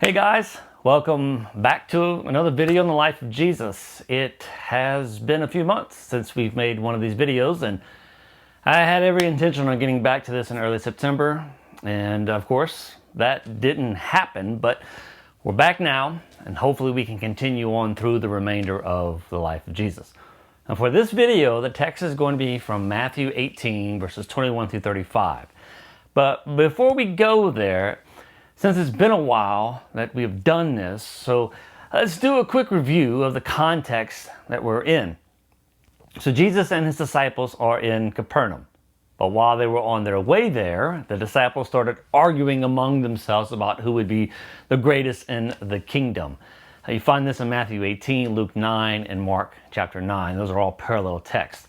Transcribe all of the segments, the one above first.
Hey guys, welcome back to another video on the life of Jesus. It has been a few months since we've made one of these videos, and I had every intention on getting back to this in early September, and of course that didn't happen, but we're back now, and hopefully we can continue on through the remainder of the life of Jesus. Now for this video, the text is going to be from Matthew 18 verses 21 through 35. But before we go there, since it's been a while that we have done this, so let's do a quick review of the context that we're in. So Jesus and his disciples are in Capernaum. But while they were on their way there, the disciples started arguing among themselves about who would be the greatest in the kingdom. You find this in Matthew 18, Luke 9, and Mark chapter 9. Those are all parallel texts.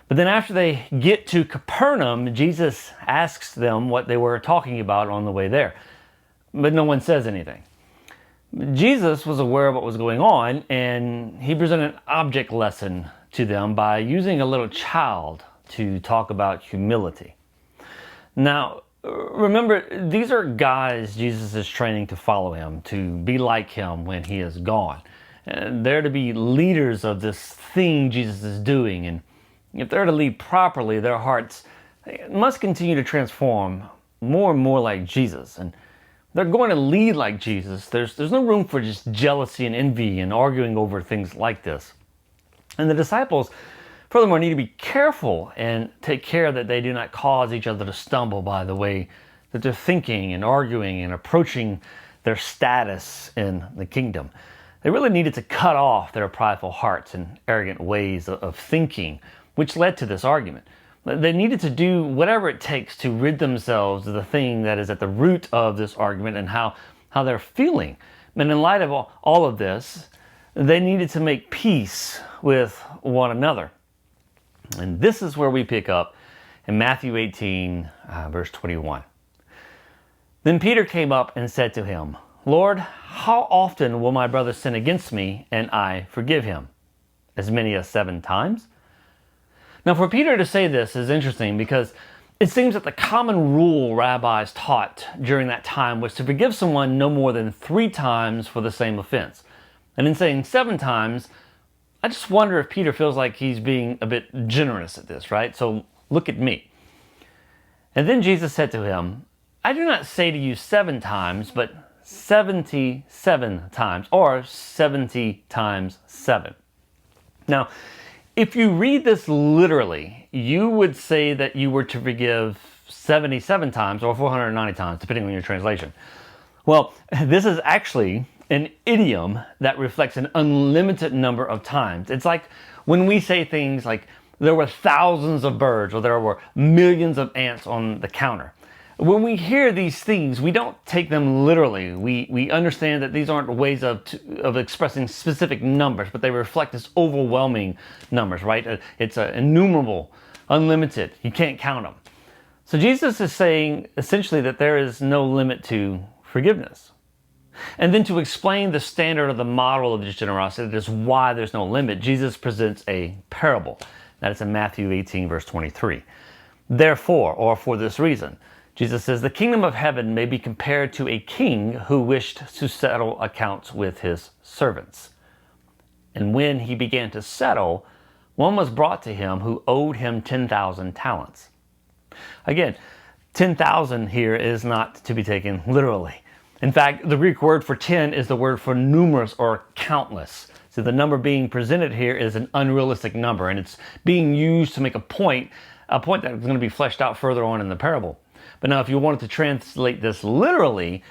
But then after they get to Capernaum, Jesus asks them what they were talking about on the way there. But no one says anything. Jesus was aware of what was going on, and he presented an object lesson to them by using a little child to talk about humility. Now, remember, these are guys Jesus is training to follow him, to be like him when he is gone. And they're to be leaders of this thing Jesus is doing, and if they're to lead properly, their hearts must continue to transform more and more like Jesus. And they're going to lead like Jesus. There's no room for just jealousy and envy and arguing over things like this. And the disciples, furthermore, need to be careful and take care that they do not cause each other to stumble by the way that they're thinking and arguing and approaching their status in the kingdom. They really needed to cut off their prideful hearts and arrogant ways of thinking, which led to this argument. They needed to do whatever it takes to rid themselves of the thing that is at the root of this argument and how they're feeling. And in light of all of this, they needed to make peace with one another. And this is where we pick up in Matthew 18, verse 21. Then Peter came up and said to him, "Lord, how often will my brother sin against me and I forgive him? As many as 7 times?" Now for Peter to say this is interesting because it seems that the common rule rabbis taught during that time was to forgive someone no more than 3 times for the same offense. And in saying 7 times, I just wonder if Peter feels like he's being a bit generous at this, right? So look at me. And then Jesus said to him, "I do not say to you 7 times, but 77 times, or 70 times 7. Now, if you read this literally, you would say that you were to forgive 77 times or 490 times, depending on your translation. Well, this is actually an idiom that reflects an unlimited number of times. It's like when we say things like, there were thousands of birds or there were millions of ants on the counter. When we hear these things, we don't take them literally. We understand that these aren't ways of expressing specific numbers, but they reflect this overwhelming numbers, right? It's innumerable, unlimited. You can't count them. So Jesus is saying essentially that there is no limit to forgiveness. And then to explain the standard of the model of this generosity, that is why there's no limit, Jesus presents a parable. That is in Matthew 18, verse 23. Therefore, or for this reason, Jesus says, the kingdom of heaven may be compared to a king who wished to settle accounts with his servants. And when he began to settle, one was brought to him who owed him 10,000 talents. Again, 10,000 here is not to be taken literally. In fact, the Greek word for 10 is the word for numerous or countless. So the number being presented here is an unrealistic number, and it's being used to make a point that is going to be fleshed out further on in the parable. But now if you wanted to translate this literally,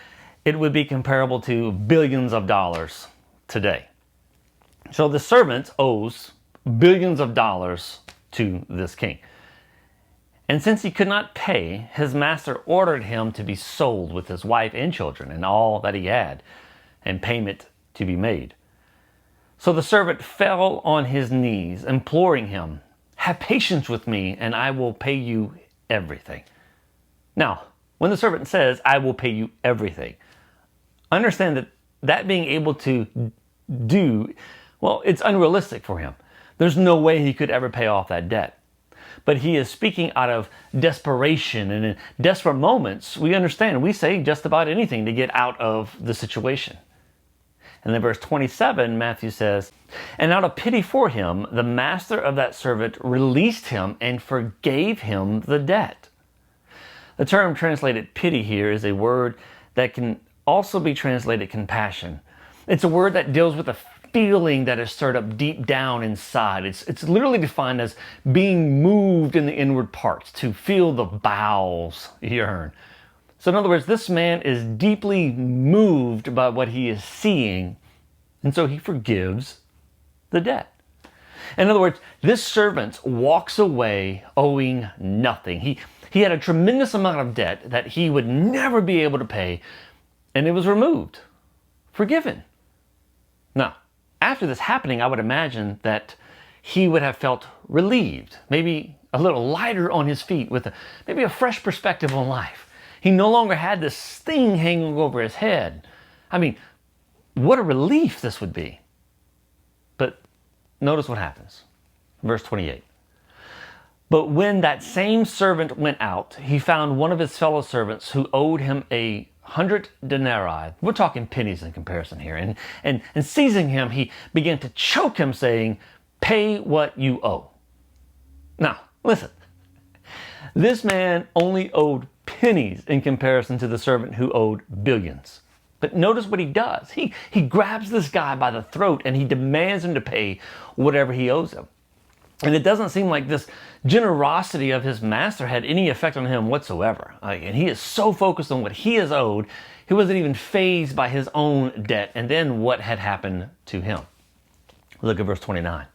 it would be comparable to billions of dollars today. So the servant owes billions of dollars to this king. And since he could not pay, his master ordered him to be sold with his wife and children and all that he had, and payment to be made. So the servant fell on his knees, imploring him, "Have patience with me, and I will pay you everything." Now, when the servant says, "I will pay you everything," understand that being able to do, well, it's unrealistic for him. There's no way he could ever pay off that debt. but he is speaking out of desperation. And in desperate moments, we understand, we say just about anything to get out of the situation. And then verse 27, Matthew says, "And out of pity for him, the master of that servant released him and forgave him the debt." The term translated pity here is a word that can also be translated compassion. It's a word that deals with a feeling that is stirred up deep down inside. It's literally defined as being moved in the inward parts, to feel the bowels yearn. So in other words, this man is deeply moved by what he is seeing, and so he forgives the debt. In other words, this servant walks away owing nothing. He had a tremendous amount of debt that he would never be able to pay, and it was removed, forgiven. Now, after this happening, I would imagine that he would have felt relieved, maybe a little lighter on his feet, with maybe a fresh perspective on life. He no longer had this thing hanging over his head. I mean, what a relief this would be. But notice what happens. Verse 28. "But when that same servant went out, he found one of his fellow servants who owed him 100 denarii. We're talking pennies in comparison here. And seizing him, he began to choke him, saying, 'Pay what you owe.'" Now, listen. This man only owed pennies in comparison to the servant who owed billions. But notice what he does. He grabs this guy by the throat and he demands him to pay whatever he owes him. And it doesn't seem like this generosity of his master had any effect on him whatsoever. And he is so focused on what he is owed, he wasn't even fazed by his own debt and then what had happened to him. Look at verse 29.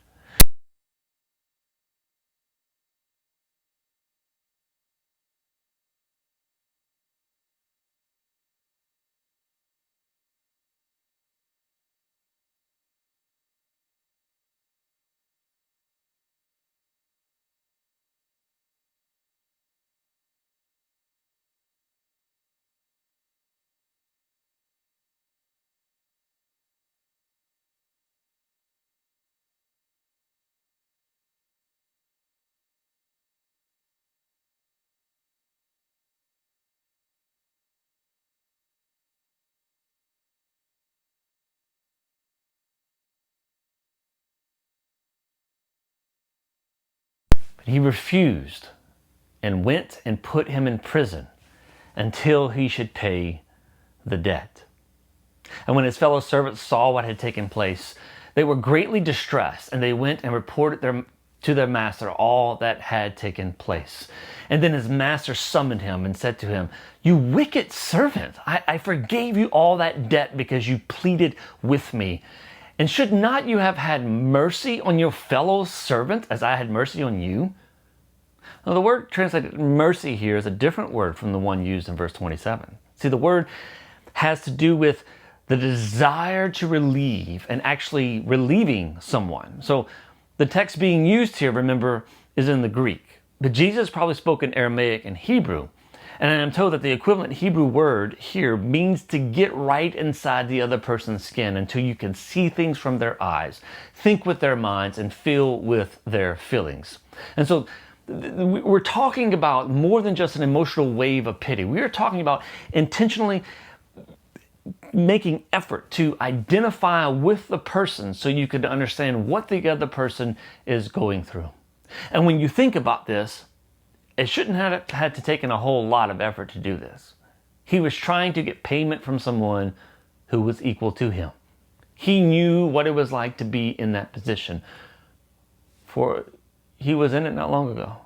But he refused and went and put him in prison until he should pay the debt. And when his fellow servants saw what had taken place, they were greatly distressed, and they went and reported to their master all that had taken place. And then his master summoned him and said to him, "You wicked servant, I forgave you all that debt because you pleaded with me. And should not you have had mercy on your fellow servant as I had mercy on you?" Now, the word translated mercy here is a different word from the one used in verse 27. See, the word has to do with the desire to relieve and actually relieving someone. So the text being used here, remember, is in the Greek. But Jesus probably spoke in Aramaic and Hebrew. And I am told that the equivalent Hebrew word here means to get right inside the other person's skin until you can see things from their eyes, think with their minds, and feel with their feelings. And so we're talking about more than just an emotional wave of pity. We are talking about intentionally making effort to identify with the person so you can understand what the other person is going through. And when you think about this, it shouldn't have had to take a whole lot of effort to do this. He was trying to get payment from someone who was equal to him. He knew what it was like to be in that position, for he was in it not long ago.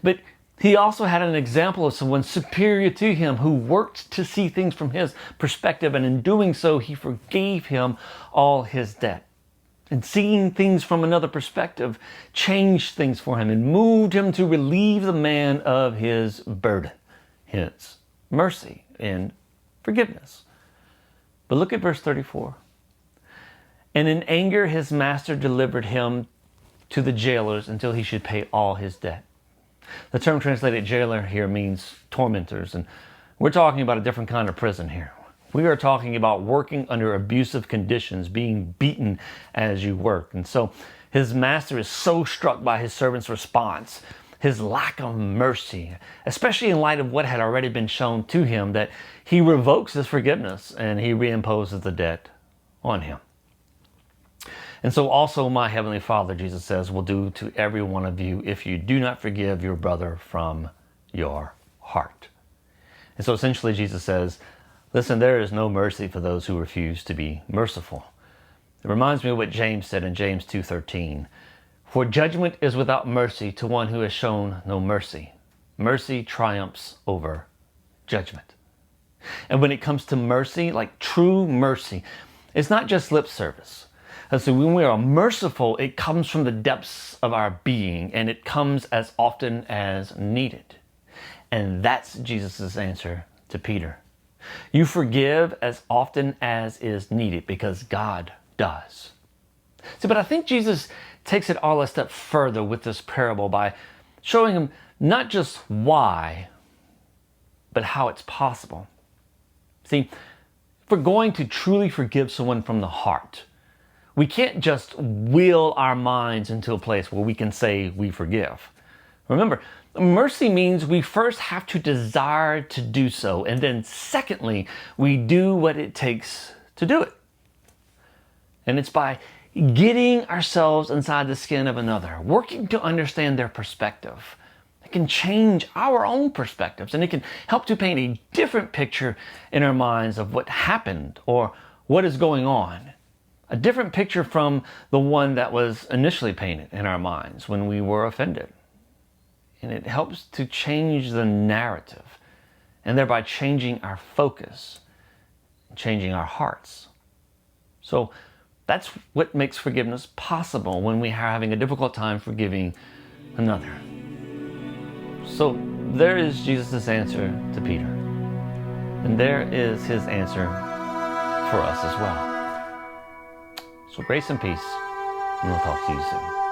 But he also had an example of someone superior to him who worked to see things from his perspective, and in doing so, he forgave him all his debt. And seeing things from another perspective changed things for him and moved him to relieve the man of his burden, hence mercy and forgiveness. But look at verse 34. "And in anger his master delivered him to the jailers until he should pay all his debt." The term translated jailer here means tormentors, and we're talking about a different kind of prison here. We are talking about working under abusive conditions, being beaten as you work. And so His master is so struck by his servant's response, his lack of mercy, especially in light of what had already been shown to him, that he revokes his forgiveness and he reimposes the debt on him. And so also my heavenly Father, Jesus says, will do to every one of you if you do not forgive your brother from your heart. And so essentially Jesus says, listen, there is no mercy for those who refuse to be merciful. It reminds me of what James said in James 2:13. For judgment is without mercy to one who has shown no mercy. Mercy triumphs over judgment. And when it comes to mercy, like true mercy, it's not just lip service. And so when we are merciful, it comes from the depths of our being, and it comes as often as needed. And that's Jesus' answer to Peter. You forgive as often as is needed because God does. See, but I think Jesus takes it all a step further with this parable by showing him not just why, but how it's possible. See, if we're going to truly forgive someone from the heart, we can't just will our minds into a place where we can say we forgive. Remember, mercy means we first have to desire to do so, and then secondly, we do what it takes to do it. And it's by getting ourselves inside the skin of another, working to understand their perspective. It can change our own perspectives, and it can help to paint a different picture in our minds of what happened or what is going on. A different picture from the one that was initially painted in our minds when we were offended. And it helps to change the narrative, and thereby changing our focus, changing our hearts. So that's what makes forgiveness possible when we are having a difficult time forgiving another. So there is Jesus' answer to Peter. And there is his answer for us as well. So grace and peace, and we'll talk to you soon.